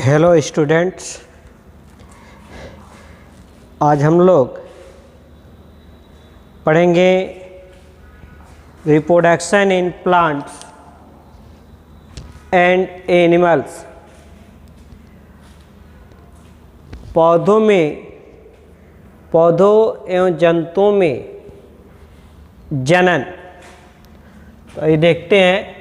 Hello students, आज हम लोग पढ़ेंगे reproduction in plants and animals. पौधों एवं जंतुओं में जनन। तो ये देखते हैं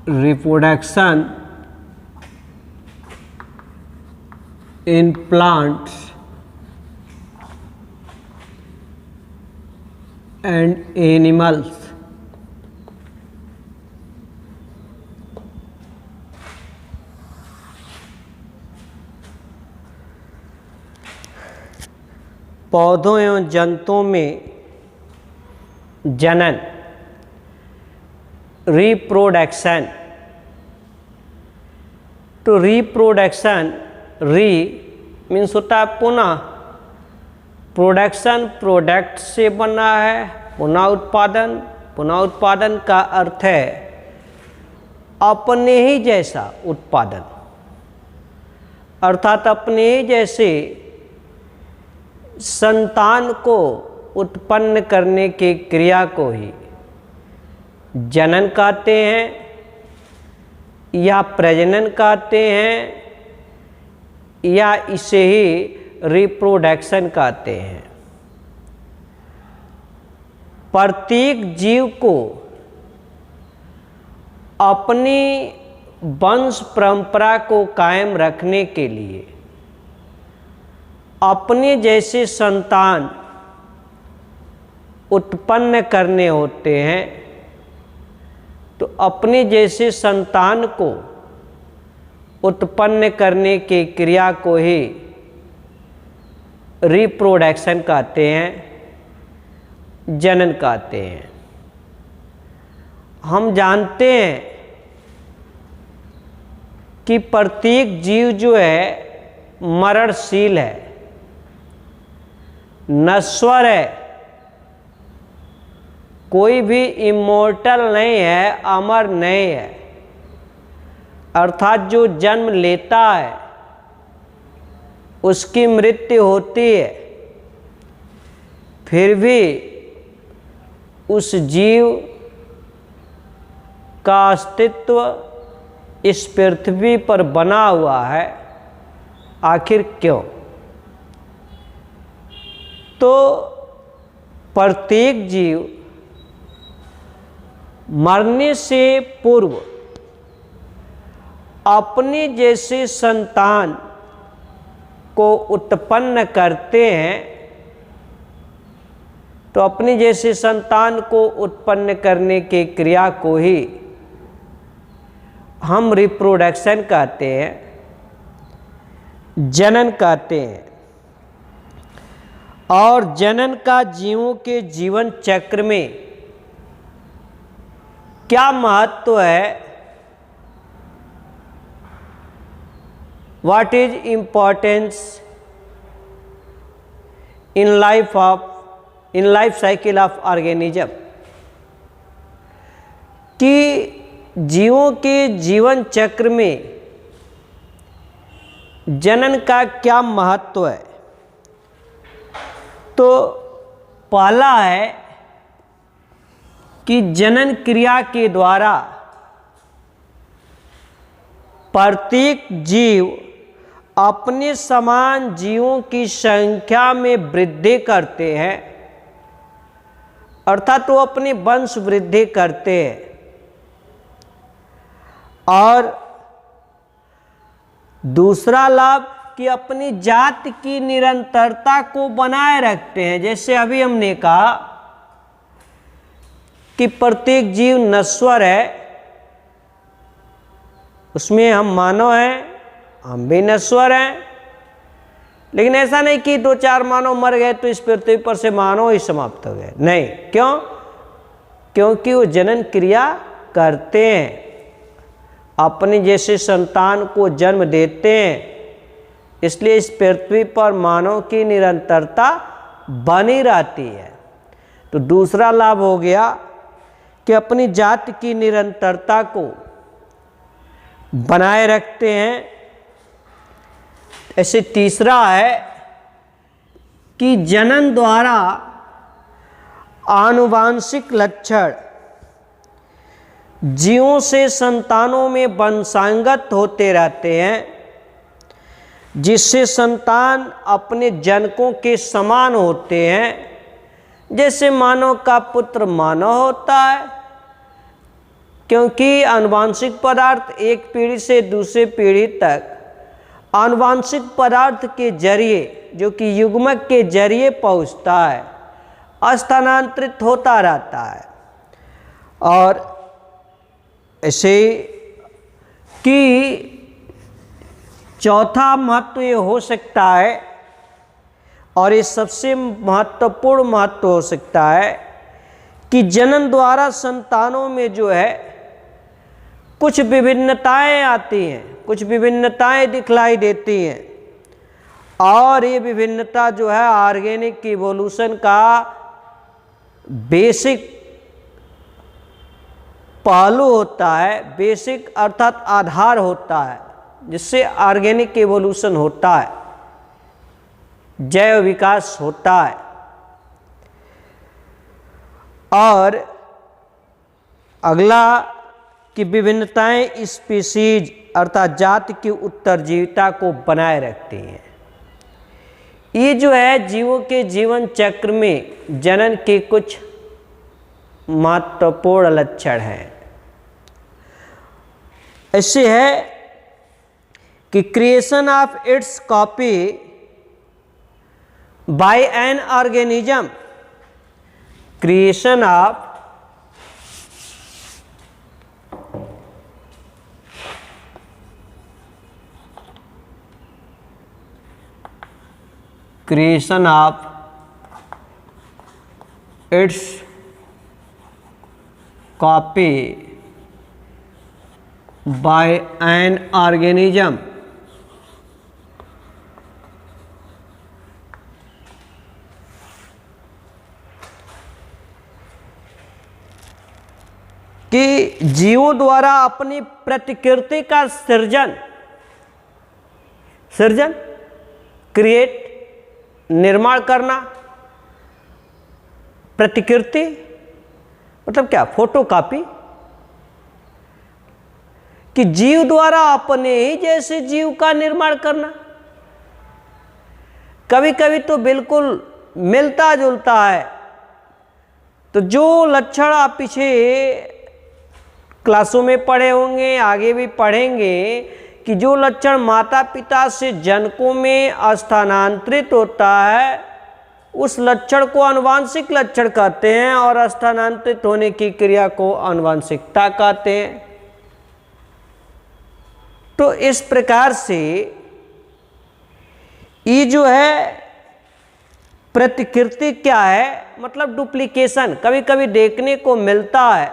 reproduction in plants and animals। पौधों एवं जंतुओं में जनन, रिप्रोडक्शन। तो रिप्रोडक्शन, री मीन्स होता है पुनः, प्रोडक्शन प्रोडक्ट से बना है, पुनः उत्पादन। पुनः उत्पादन का अर्थ है अपने ही जैसा उत्पादन, अर्थात अपने ही जैसे संतान को उत्पन्न करने की क्रिया को ही जनन कहते हैं या प्रजनन कहते हैं या इसे ही रिप्रोडक्शन कहते हैं। प्रत्येक जीव को अपनी वंश परंपरा को कायम रखने के लिए अपने जैसे संतान उत्पन्न करने होते हैं। तो अपने जैसे संतान को उत्पन्न करने की क्रिया को ही रिप्रोडक्शन कहते हैं, जनन कहते हैं। हम जानते हैं कि प्रत्येक जीव जो है मरणशील है, नश्वर है, कोई भी इमोर्टल नहीं है, अमर नहीं है। अर्थात जो जन्म लेता है उसकी मृत्यु होती है, फिर भी उस जीव का अस्तित्व इस पृथ्वी पर बना हुआ है। आखिर क्यों? तो प्रत्येक जीव मरने से पूर्व अपने जैसे संतान को उत्पन्न करते हैं। तो अपने जैसे संतान को उत्पन्न करने की क्रिया को ही हम रिप्रोडक्शन कहते हैं, जनन कहते हैं। और जनन का जीवों के जीवन चक्र में क्या महत्व है? What is importance in life cycle of organism? कि जीवों के जीवन चक्र में जनन का क्या महत्व है? तो पहला है कि जनन क्रिया के द्वारा प्रत्येक जीव अपने समान जीवों की संख्या में वृद्धि करते हैं, अर्थात वो अपनी वंश वृद्धि करते हैं। और दूसरा लाभ कि अपनी जाति की निरंतरता को बनाए रखते हैं। जैसे अभी हमने कहा कि प्रत्येक जीव नश्वर है, उसमें हम मानव हैं, हम भी नश्वर हैं। लेकिन ऐसा नहीं कि 2-4 मानव मर गए तो इस पृथ्वी पर से मानव ही समाप्त हो गए, नहीं। क्यों? क्योंकि वो जनन क्रिया करते हैं। अपने जैसे संतान को जन्म देते हैं, इसलिए इस पृथ्वी पर मानव की निरंतरता बनी रहती है। तो दूसरा लाभ हो गया कि अपनी जाति की निरंतरता को बनाए रखते हैं। ऐसे तीसरा है कि जनन द्वारा आनुवांशिक लक्षण जीवों से संतानों में वंशांगत होते रहते हैं, जिससे संतान अपने जनकों के समान होते हैं। जैसे मानव का पुत्र मानव होता है, क्योंकि आनुवांशिक पदार्थ एक पीढ़ी से दूसरे पीढ़ी तक आनुवांशिक पदार्थ के जरिए, जो कि युग्मक के जरिए पहुंचता है, स्थानांतरित होता रहता है। और ऐसे कि चौथा महत्व ये हो सकता है, और ये सबसे महत्वपूर्ण महत्व हो सकता है, कि जनन द्वारा संतानों में जो है कुछ विभिन्नताएं आती हैं, कुछ विभिन्नताएं दिखलाई देती हैं। और ये विभिन्नता जो है ऑर्गेनिक इवोल्यूशन का बेसिक पहलू होता है, बेसिक अर्थात आधार होता है, जिससे ऑर्गेनिक इवोल्यूशन होता है, जैव विकास होता है। और अगला कि विभिन्नताएं स्पीशीज अर्थात जाति की उत्तरजीविता को बनाए रखती हैं। ये जो है जीवों के जीवन चक्र में जनन के कुछ महत्वपूर्ण लक्षण हैं। ऐसे है कि creation of its copy bye an organism, creation of its copy by an organism कि जीवों द्वारा अपनी प्रतिकृति का सृजन क्रिएट निर्माण करना। प्रतिकृति मतलब क्या? फोटोकॉपी, कि जीव द्वारा अपने ही जैसे जीव का निर्माण करना। कभी कभी तो बिल्कुल मिलता जुलता है। तो जो लक्षण आप पीछे क्लासों में पढ़े होंगे, आगे भी पढ़ेंगे, कि जो लक्षण माता पिता से जनकों में स्थानांतरित होता है, उस लक्षण को आनुवांशिक लक्षण कहते हैं, और स्थानांतरित होने की क्रिया को आनुवांशिकता कहते हैं। तो इस प्रकार से ये जो है प्रतिकृति क्या है, मतलब डुप्लीकेशन कभी कभी देखने को मिलता है,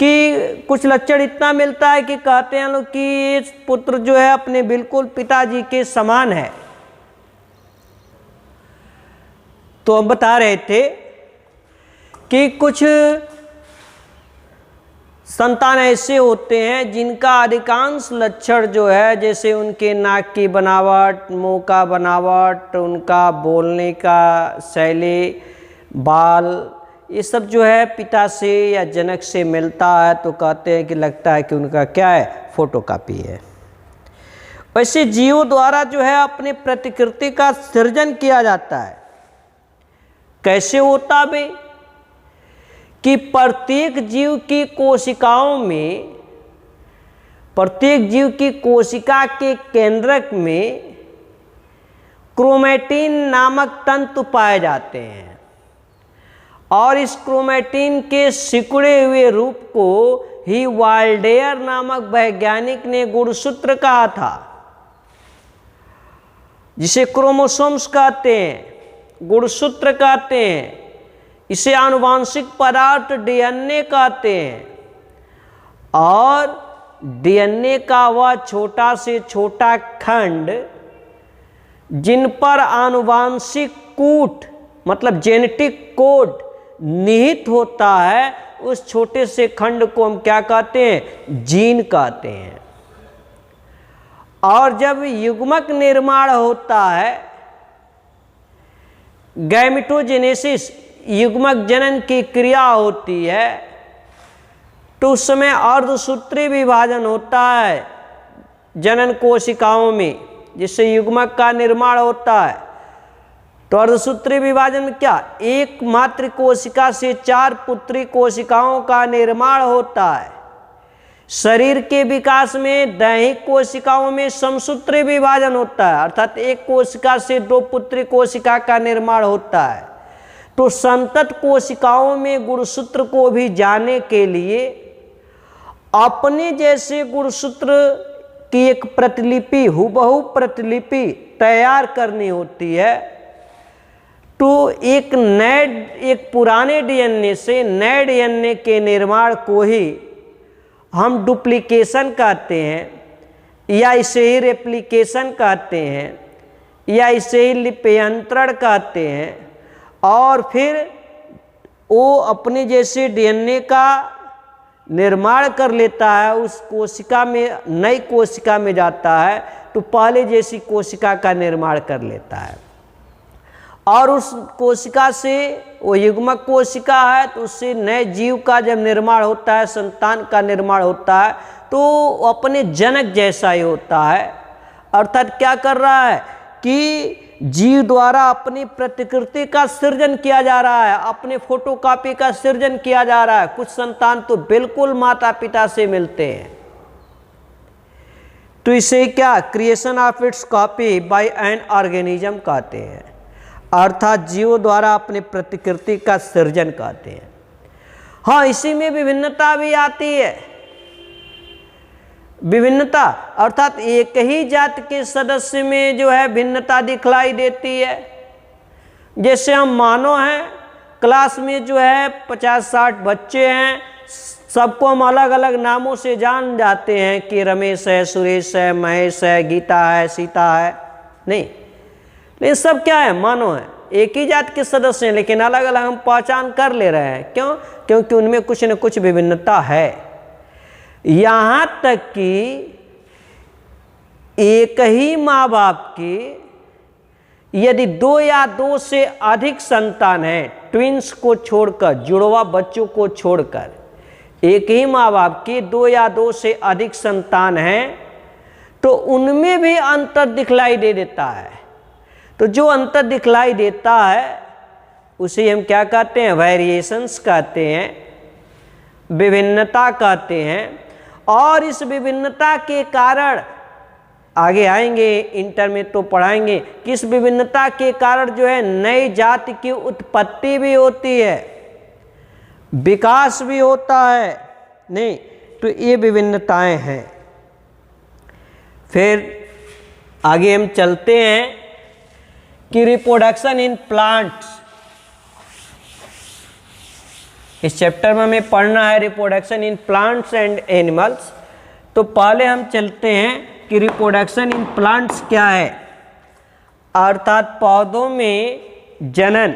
कि कुछ लक्षण इतना मिलता है कि कहते हैं लोग कि इस पुत्र जो है अपने बिल्कुल पिताजी के समान है। तो हम बता रहे थे कि कुछ संतान ऐसे होते हैं जिनका अधिकांश लक्षण जो है, जैसे उनके नाक की बनावट, मुंह का बनावट, उनका बोलने का शैली, बाल, ये सब जो है पिता से या जनक से मिलता है, तो कहते हैं कि लगता है कि उनका क्या है, फोटोकॉपी है। वैसे जीवों द्वारा जो है अपने प्रतिकृति का सृजन किया जाता है। कैसे होता बे? कि प्रत्येक जीव की कोशिकाओं में, प्रत्येक जीव की कोशिका के केंद्रक में क्रोमैटिन नामक तंतु पाए जाते हैं, और इस क्रोमैटिन के सिकुड़े हुए रूप को ही वाल्डेयर नामक वैज्ञानिक ने गुणसूत्र कहा था, जिसे क्रोमोसोम्स कहते हैं, गुणसूत्र कहते हैं, इसे आनुवांशिक पदार्थ डीएनए कहते हैं। और डीएनए का वह छोटा से छोटा खंड जिन पर आनुवांशिक कूट मतलब जेनेटिक कोड निहित होता है, उस छोटे से खंड को हम क्या कहते हैं? जीन कहते हैं। और जब युग्मक निर्माण होता है, गैमेटोजेनेसिस युग्मक जनन की क्रिया होती है, तो उस समय अर्धसूत्री विभाजन होता है जनन कोशिकाओं में, जिससे युग्मक का निर्माण होता है। तो अर्धसूत्री विभाजन में क्या? एक मात्र कोशिका से 4 पुत्री कोशिकाओं का निर्माण होता है। शरीर के विकास में दैहिक कोशिकाओं में समसूत्री विभाजन होता है, अर्थात एक कोशिका से 2 पुत्री कोशिका का निर्माण होता है। तो संतत कोशिकाओं में गुणसूत्र को भी जाने के लिए अपने जैसे गुणसूत्र की एक प्रतिलिपि, हुबहू प्रतिलिपि तैयार करनी होती है। तो एक पुराने डीएनए से नए डीएनए के निर्माण को ही हम डुप्लीकेशन कहते हैं, या इसे ही रेप्लिकेशन कहते हैं, या इसे ही लिप्यंतरण कहते हैं। और फिर वो अपने जैसे डीएनए का निर्माण कर लेता है, उस कोशिका में, नई कोशिका में जाता है, तो पहले जैसी कोशिका का निर्माण कर लेता है। और उस कोशिका से, वो युग्मक कोशिका है, तो उससे नए जीव का जब निर्माण होता है, संतान का निर्माण होता है, तो अपने जनक जैसा ही होता है। अर्थात क्या कर रहा है कि जीव द्वारा अपनी प्रतिकृति का सृजन किया जा रहा है, अपने फोटोकॉपी का सृजन किया जा रहा है। कुछ संतान तो बिल्कुल माता पिता से मिलते हैं। तो इसे क्या? Creation of its copy bye an organism कहते हैं, अर्थात जीवों द्वारा अपने प्रतिकृति का सृजन कहते हैं। हाँ, इसी में विभिन्नता भी आती है। विभिन्नता अर्थात एक ही जात के सदस्य में जो है भिन्नता दिखलाई देती है। जैसे हम मानो हैं, क्लास में जो है 50-60 बच्चे हैं, सबको हम अलग अलग नामों से जान जाते हैं कि रमेश है, सुरेश है, महेश है, गीता है, सीता है। नहीं, लेकिन सब क्या है? मानो है, एक ही जात के सदस्य हैं, लेकिन अलग अलग हम पहचान कर ले रहे हैं। क्यों? क्योंकि उनमें कुछ न कुछ विभिन्नता है। यहाँ तक कि एक ही माँ बाप की यदि 2 या 2 से अधिक संतान हैं, ट्विंस को छोड़कर, जुड़वा बच्चों को छोड़कर, एक ही माँ बाप की 2 या 2 से अधिक संतान हैं, तो उनमें भी अंतर दिखलाई दे देता है। तो जो अंतर दिखलाई देता है उसे हम क्या कहते हैं? वेरिएशंस कहते हैं, विभिन्नता कहते हैं। और इस विभिन्नता के कारण, आगे आएंगे इंटर में तो पढ़ाएंगे कि इस विभिन्नता के कारण जो है नई जाति की उत्पत्ति भी होती है, विकास भी होता है। नहीं, तो ये विभिन्नताएं हैं। फिर आगे हम चलते हैं कि रिप्रोडक्शन इन प्लांट्स। इस चैप्टर में हमें पढ़ना है reproduction in plants and animals. तो पहले हम चलते हैं कि रिप्रोडक्शन इन प्लांट्स क्या है, अर्थात पौधों में जनन।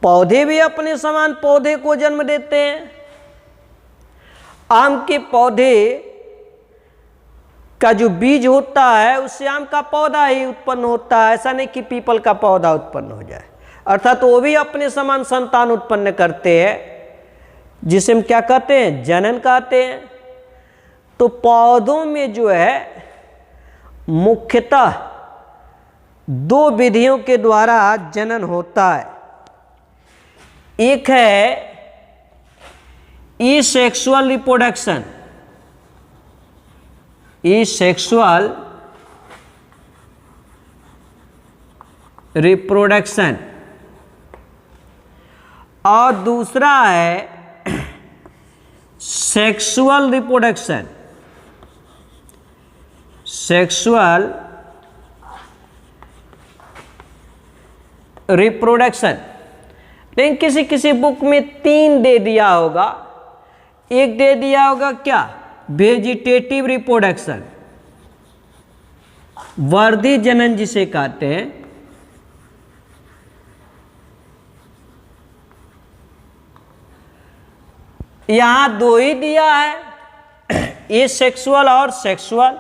पौधे भी अपने समान पौधे को जन्म देते हैं। आम के पौधे का जो बीज होता है उससे आम का पौधा ही उत्पन्न होता है, ऐसा नहीं कि पीपल का पौधा उत्पन्न हो जाए। अर्थात वो भी अपने समान संतान उत्पन्न करते हैं, जिसे हम क्या कहते हैं? जनन कहते हैं। तो पौधों में जो है मुख्यतः 2 विधियों के द्वारा जनन होता है। एक है एसेक्सुअल रिप्रोडक्शन, एसेक्सुअल रिप्रोडक्शन, और दूसरा है सेक्सुअल रिप्रोडक्शन, सेक्सुअल रिप्रोडक्शन। लेकिन किसी किसी बुक में 3 दे दिया होगा। एक दे दिया होगा क्या, वेजिटेटिव रिप्रोडक्शन, वर्धी जनन जिसे कहते हैं, यहां 2 ही दिया है, एसेक्सुअल और सेक्सुअल।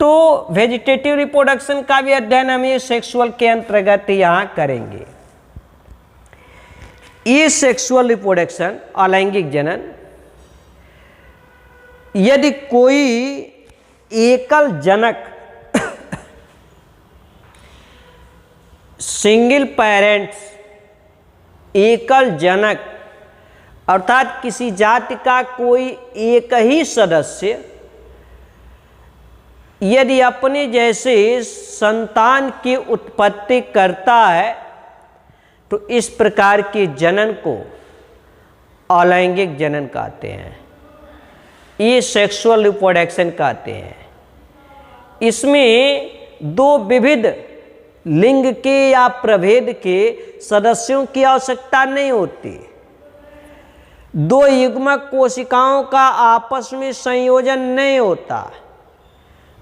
तो वेजिटेटिव रिप्रोडक्शन का भी अध्ययन हम सेक्सुअल के अंतर्गत यहां करेंगे। एसेक्सुअल रिप्रोडक्शन, अलैंगिक जनन, यदि कोई एकल जनक सिंगल पेरेंट्स, एकल जनक अर्थात किसी जाति का कोई एक ही सदस्य यदि अपने जैसे संतान की उत्पत्ति करता है तो इस प्रकार के जनन को अलैंगिक जनन कहते हैं, ये सेक्सुअल रिप्रोडक्शन कहते हैं। इसमें 2 विविध लिंग के या प्रभेद के सदस्यों की आवश्यकता नहीं होती। 2 युग्मक कोशिकाओं का आपस में संयोजन नहीं होता,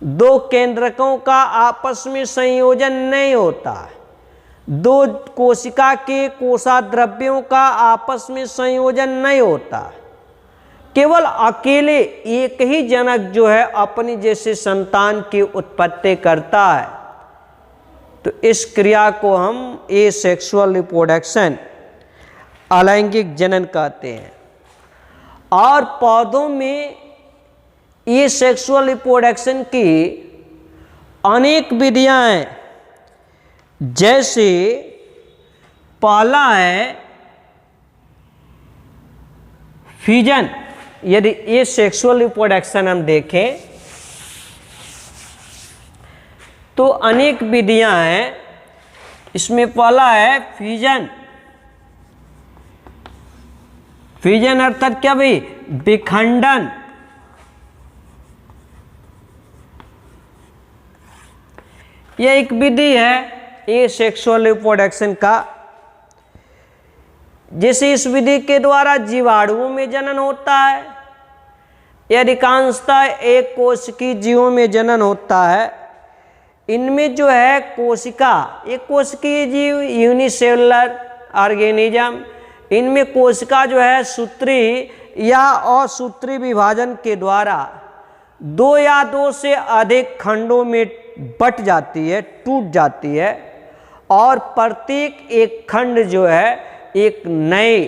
2 केंद्रकों का आपस में संयोजन नहीं होता, 2 कोशिका के कोशाद्रव्यों का आपस में संयोजन नहीं होता। केवल अकेले एक ही जनक जो है अपनी जैसे संतान की उत्पत्ति करता है, तो इस क्रिया को हम एसेक्सुअल रिप्रोडक्शन, अलैंगिक जनन कहते हैं। और पौधों में एसेक्सुअल रिप्रोडक्शन की अनेक विधियां हैं। जैसे पहला है फ्यूजन। यदि एसेक्सुअल रिप्रोडक्शन हम देखें तो अनेक विधियां हैं। इसमें पहला है फ्यूजन। फ्यूजन अर्थात क्या भाई, विखंडन। यह एक विधि है एसेक्सुअल रिप्रोडक्शन का। जैसे इस विधि के द्वारा जीवाणुओं में जनन होता है, यह अधिकांशतः एक कोशिकीय जीवों में जनन होता है। इनमें जो है कोशिका, एक कोशिकीय जीव यूनिसेलुलर ऑर्गेनिज्म, इनमें कोशिका जो है सूत्री या असूत्री विभाजन के द्वारा 2 या 2 से अधिक खंडों में बट जाती है, टूट जाती है, और प्रत्येक एक खंड जो है एक नए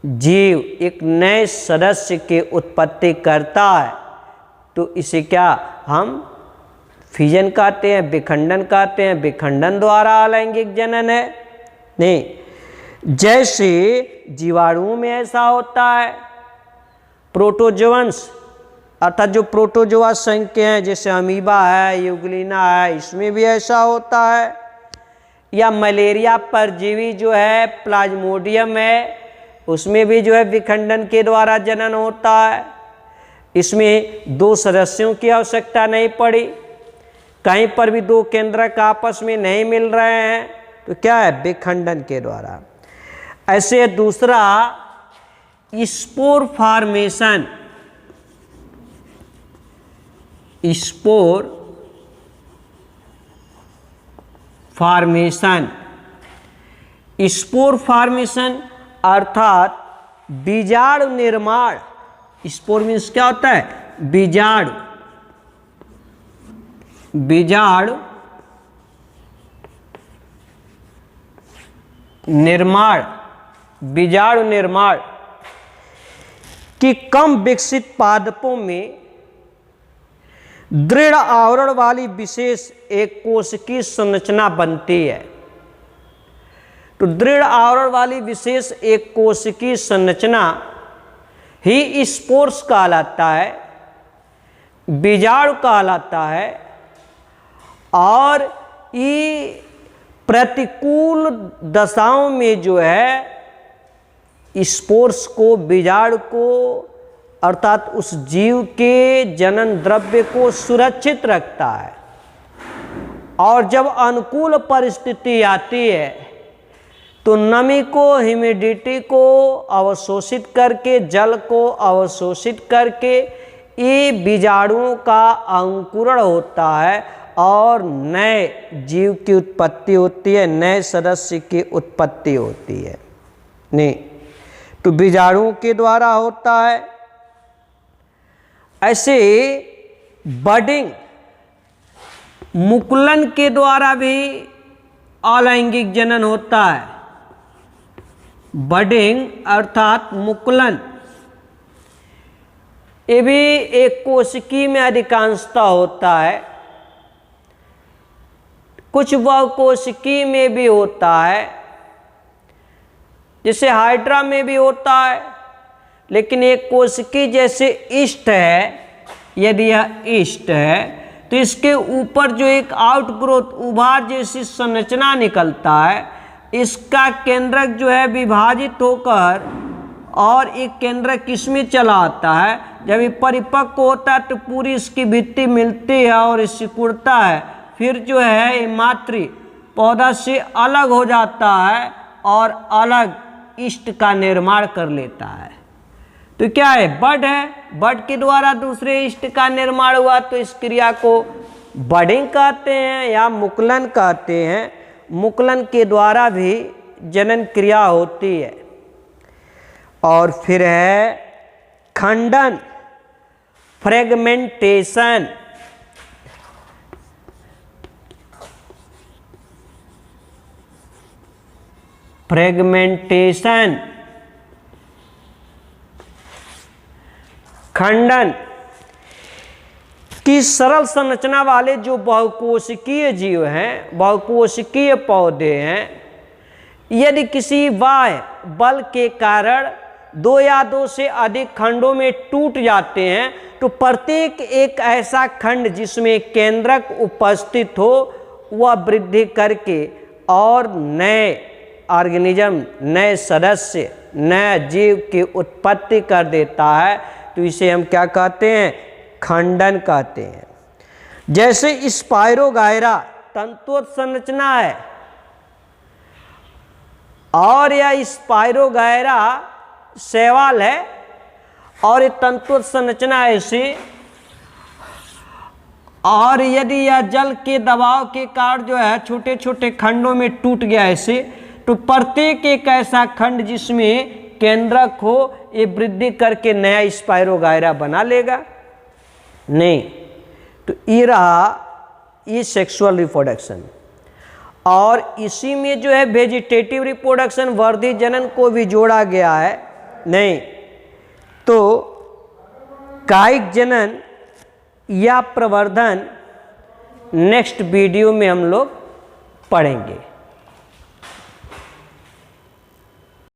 जीव, एक नए सदस्य की उत्पत्ति करता है। तो इसे क्या हम फ्यूजन कहते हैं, विखंडन कहते हैं। विखंडन द्वारा अलैंगिक जनन है। नहीं, जैसे जीवाणुओं में ऐसा होता है, प्रोटोजोअन्स अर्थात जो प्रोटोजोआ संघ के हैं, जैसे अमीबा है, यूग्लिना है, इसमें भी ऐसा होता है। या मलेरिया परजीवी जो है प्लाज्मोडियम है, उसमें भी जो है विखंडन के द्वारा जनन होता है। इसमें 2 सदस्यों की आवश्यकता नहीं पड़ी, कहीं पर भी 2 केंद्रक आपस में नहीं मिल रहे हैं, तो क्या है, विखंडन के द्वारा। ऐसे दूसरा spore formation. Spore formation, spore formation अर्थात बीजाणु निर्माण। स्पोर मीन्स क्या होता है, बीजाणु। बीजाणु निर्माण, बीजाणु निर्माण की कम विकसित पादपों में दृढ़ आवरण वाली विशेष एक कोशिकीय संरचना बनती है। तो दृढ़ आवरण वाली विशेष एक कोशिकीय संरचना ही स्पोर्स कहलाता है, बीजाणु कहलाता है। और ये प्रतिकूल दशाओं में जो है स्पोर्स को, बीजाणु को अर्थात उस जीव के जनन द्रव्य को सुरक्षित रखता है। और जब अनुकूल परिस्थिति आती है तो नमी को, ह्यूमिडिटी को अवशोषित करके, जल को अवशोषित करके ये बीजाणुओं का अंकुरण होता है और नए जीव की उत्पत्ति होती है, नए सदस्य की उत्पत्ति होती है। नहीं, तो बीजाणुओं के द्वारा होता है। ऐसे बडिंग, मुकुलन के द्वारा भी अलैंगिक जनन होता है। बडिंग अर्थात मुकुलन, ये भी एक कोशिकी में अधिकांशता होता है, कुछ बहुकोशिकी में भी होता है, जैसे हाइड्रा में भी होता है। लेकिन एक कोशिकी जैसे ईस्ट है, यदि यह ईस्ट है तो इसके ऊपर जो एक आउटग्रोथ, उभार जैसी संरचना निकलता है, इसका केंद्रक जो है विभाजित होकर और एक केंद्रक इसमें चला आता है। जब ये परिपक्व होता है तो पूरी इसकी भित्ति मिलती है और सिकुड़ता है, फिर जो है ये मातृ पौधा से अलग हो जाता है और अलग ईस्ट का निर्माण कर लेता है। तो क्या है? बड है, बड के द्वारा दूसरे ईस्ट का निर्माण हुआ, तो इस क्रिया को बडिंग कहते हैं या मुकुलन कहते हैं। मुकुलन के द्वारा भी जनन क्रिया होती है। और फिर है खंडन, फ्रेगमेंटेशन। फ्रेगमेंटेशन, खंडन की सरल संरचना वाले जो बहुकोशिकीय जीव हैं, बहुकोशिकीय पौधे हैं, यदि किसी बाह्य बल के कारण दो या दो से अधिक खंडों में टूट जाते हैं, तो प्रत्येक एक ऐसा खंड जिसमें केंद्रक उपस्थित हो, वह वृद्धि करके और नए ऑर्गेनिज्म, नए सदस्य, नए जीव की उत्पत्ति कर देता है। तो इसे हम क्या कहते हैं? खंडन कहते हैं। जैसे स्पाइरोगायरा तंतुओं संरचना है, और यह स्पाइरोगायरा शैवाल है और ये तंतुओं संरचना ऐसी, और यदि यह जल के दबाव के कारण जो है छोटे छोटे खंडों में टूट गया ऐसे, तो प्रत्येक एक ऐसा खंड जिसमें केंद्रक हो, ये वृद्धि करके नया स्पाइरोगायरा बना लेगा। नहीं, तो ये रहा ये सेक्सुअल रिप्रोडक्शन। और इसी में जो है वेजिटेटिव रिप्रोडक्शन, वर्धी जनन को भी जोड़ा गया है। नहीं, तो कायिक जनन या प्रवर्धन नेक्स्ट वीडियो में हम लोग पढ़ेंगे।